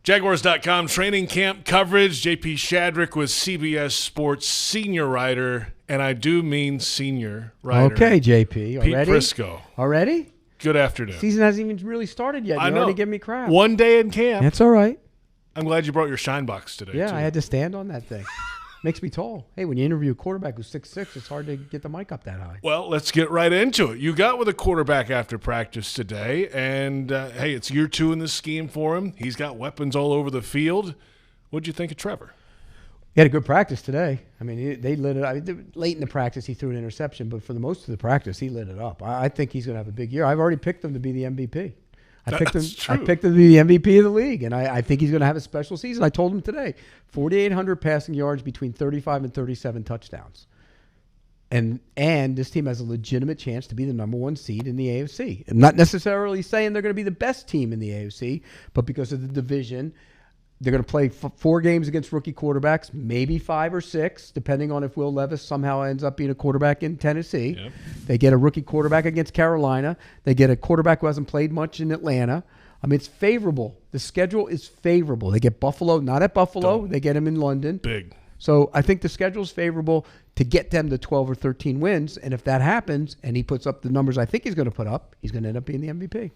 Jaguars.com training camp coverage. J.P. Shadrick with CBS Sports senior writer, and I do mean senior writer. Okay, J.P. Pete Already? Prisco. Already? Good afternoon. Season hasn't even really started yet. You already give me crap. One day in camp. That's all right. I'm glad you brought your shine box today, Yeah, too. I had to stand on that thing. Makes me tall. Hey, when you interview a quarterback who's 6'6", it's hard to get the mic up that high. Well, let's get right into it. You got with a quarterback after practice today, and, hey, it's year 2 in this scheme for him. He's got weapons all over the field. What'd you think of Trevor? He had a good practice today. I mean, they lit it up. Late in the practice, he threw an interception, but for the most of the practice, he lit it up. I think he's going to have a big year. I've already picked him to be the MVP. I picked him to be the MVP of the league, and I think he's going to have a special season. I told him today, 4,800 passing yards between 35 and 37 touchdowns. And this team has a legitimate chance to be the number 1 seed in the AFC. I'm not necessarily saying they're going to be the best team in the AFC, but because of the division, they're going to play 4 games against rookie quarterbacks, maybe 5 or 6, depending on if Will Levis somehow ends up being a quarterback in Tennessee. Yep. They get a rookie quarterback against Carolina. They get a quarterback who hasn't played much in Atlanta. I mean, it's favorable. The schedule is favorable. They get Buffalo, not at Buffalo. They get him in London. Big. So I think the schedule is favorable to get them to 12 or 13 wins. And if that happens and he puts up the numbers I think he's going to put up, he's going to end up being the MVP.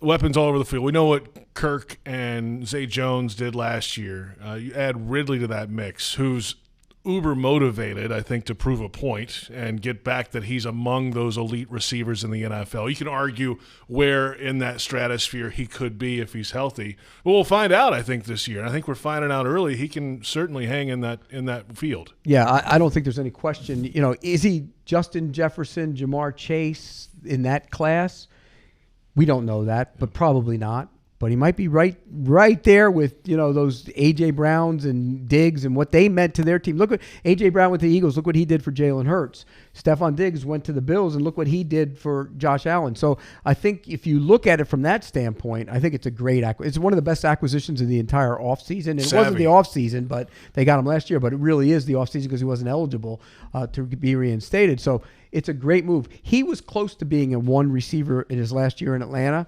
Weapons all over the field. We know what Kirk and Zay Jones did last year. You add Ridley to that mix, who's uber motivated, I think, to prove a point and get back that he's among those elite receivers in the NFL. You can argue where in that stratosphere he could be if he's healthy. But we'll find out, I think, this year. I think we're finding out early he can certainly hang in that field. Yeah, I don't think there's any question. You know, is he Justin Jefferson, Jamar Chase in that class? We don't know that, but probably not. But he might be right there with, you know, those A.J. Browns and Diggs and what they meant to their team. Look what A.J. Brown went to the Eagles. Look what he did for Jalen Hurts. Stephon Diggs went to the Bills, and look what he did for Josh Allen. So I think if you look at it from that standpoint, I think it's a great acquisition. It's one of the best acquisitions of the entire offseason. It wasn't the offseason, but they got him last year. But it really is the offseason because he wasn't eligible to be reinstated. So it's a great move. He was close to being a 1 receiver in his last year in Atlanta.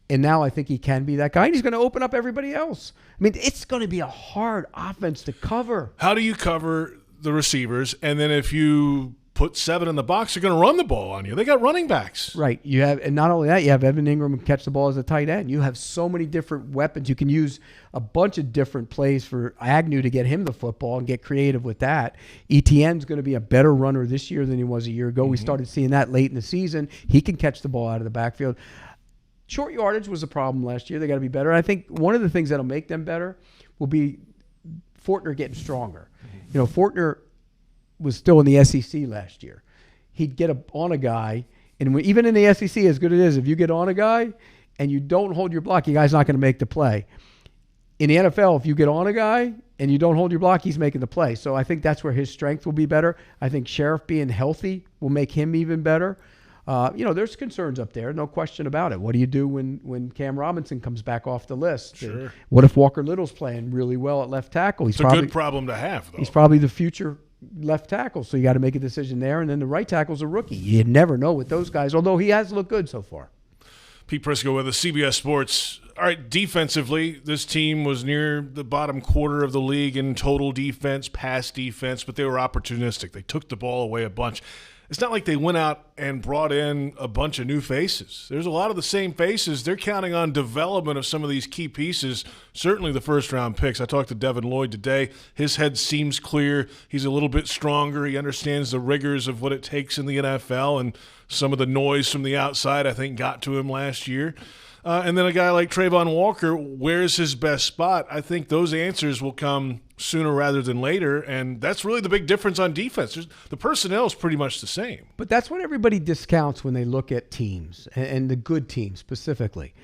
And now I think he can be that guy. And he's going to open up everybody else. I mean, it's going to be a hard offense to cover. How do you cover the receivers? And then if you put 7 in the box, they're going to run the ball on you. They got running backs. Right. And not only that, you have Evan Ingram who catch the ball as a tight end. You have so many different weapons. You can use a bunch of different plays for Agnew to get him the football and get creative with that. ETN's going to be a better runner this year than he was a year ago. We started seeing that late in the season. He can catch the ball out of the backfield. Short yardage was a problem last year. They got to be better. I think one of the things that'll make them better will be Fortner getting stronger. You know, Fortner was still in the SEC last year. He'd get on a guy, and even in the SEC, as good as it is, if you get on a guy and you don't hold your block, your guy's not going to make the play. In the NFL, if you get on a guy and you don't hold your block, he's making the play. So I think that's where his strength will be better. I think Sheriff being healthy will make him even better. You know, there's concerns up there, no question about it. What do you do when Cam Robinson comes back off the list? Sure. What if Walker Little's playing really well at left tackle? It's a good problem to have, though. He's probably the future left tackle, so you got to make a decision there. And then the right tackle's a rookie. You never know with those guys, although he has looked good so far. Pete Prisco with us, CBS Sports. All right, defensively, this team was near the bottom quarter of the league in total defense, pass defense, but they were opportunistic. They took the ball away a bunch. It's not like they went out and brought in a bunch of new faces. There's a lot of the same faces. They're counting on development of some of these key pieces, certainly the first-round picks. I talked to Devin Lloyd today. His head seems clear. He's a little bit stronger. He understands the rigors of what it takes in the NFL, and some of the noise from the outside, I think, got to him last year. And then a guy like Trayvon Walker, where's his best spot? I think those answers will come sooner rather than later, and that's really the big difference on defense. The personnel is pretty much the same. But that's what everybody discounts when they look at teams, and the good teams specifically,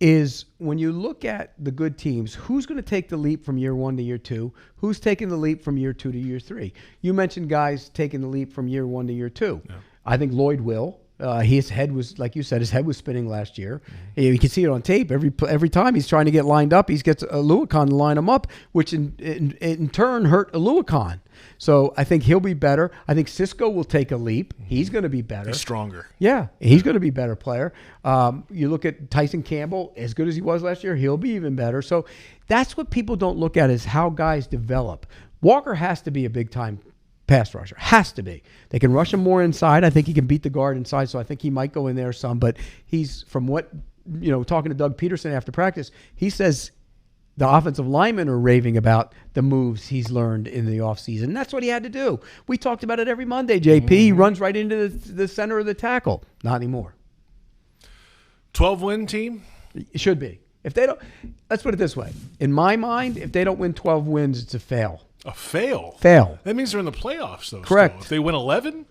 is when you look at the good teams, who's going to take the leap from year 1 to year 2? Who's taking the leap from year 2 to year 3? You mentioned guys taking the leap from year 1 to year 2. Yeah. I think Lloyd will. His head was, like you said, his head was spinning last year. You can see it on tape. Every time he's trying to get lined up, he gets Aluakon to line him up, which in turn hurt Aluakon. So I think he'll be better. I think Cisco will take a leap. He's going to be better. He's stronger. Yeah, he's going to be a better player. You look at Tyson Campbell, as good as he was last year, he'll be even better. So that's what people don't look at, is how guys develop. Walker has to be a big-time pass rusher. Has to be. They can rush him more inside. I think he can beat the guard inside, so I think he might go in there some. But he's, from what, talking to Doug Peterson after practice, he says the offensive linemen are raving about the moves he's learned in the offseason. That's what he had to do. We talked about it every Monday, JP. He runs right into the center of the tackle. Not anymore. 12-win team? It should be. If they don't, let's put it this way. In my mind, if they don't win 12 wins, it's a fail. A fail? Fail. That means they're in the playoffs, though. Correct. Still. If they win 11?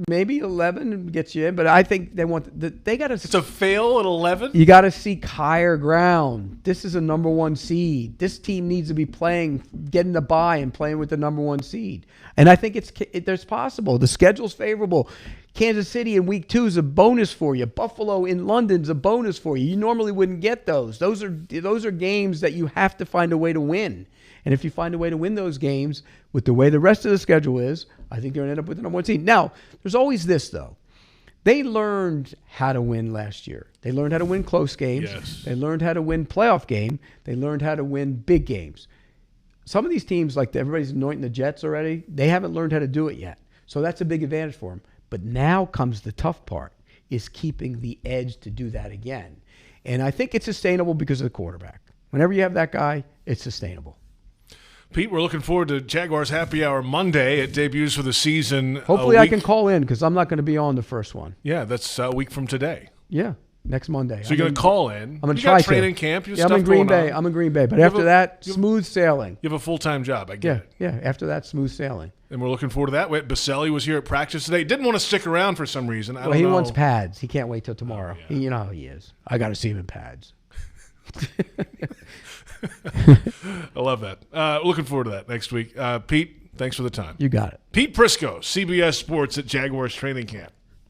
Maybe 11 gets you in, but I think they want they got to. It's a fail at 11. You got to seek higher ground. This is a number 1 seed. This team needs to be getting the bye and playing with the number 1 seed. And I think there's possible. The schedule's favorable. Kansas City in week 2 is a bonus for you. Buffalo in London's a bonus for you. You normally wouldn't get those. Those are games that you have to find a way to win. And if you find a way to win those games with the way the rest of the schedule is, I think they're going to end up with the number 1 seed. Now, there's always this, though. They learned how to win last year. They learned how to win close games. Yes. They learned how to win playoff game. They learned how to win big games. Some of these teams, like everybody's anointing the Jets already, they haven't learned how to do it yet. So that's a big advantage for them. But now comes the tough part, is keeping the edge to do that again. And I think it's sustainable because of the quarterback. Whenever you have that guy, it's sustainable. Pete, we're looking forward to Jaguars Happy Hour Monday. It debuts for the season. Hopefully I can call in, because I'm not going to be on the first one. Yeah, that's a week from today. Yeah, next Monday. So you're going to call in. I'm going to try to. Training camp. I'm in Green Bay. But after that, smooth sailing. You have a full-time job. I get it. Yeah, after that, smooth sailing. And we're looking forward to that. Baselli was here at practice today. Didn't want to stick around for some reason. I don't know. He wants pads. He can't wait till tomorrow. Yeah. You know how he is. I got to see him in pads. I love that. Looking forward to that next week. Pete, thanks for the time. You got it. Pete Prisco, CBS Sports at Jaguars Training Camp.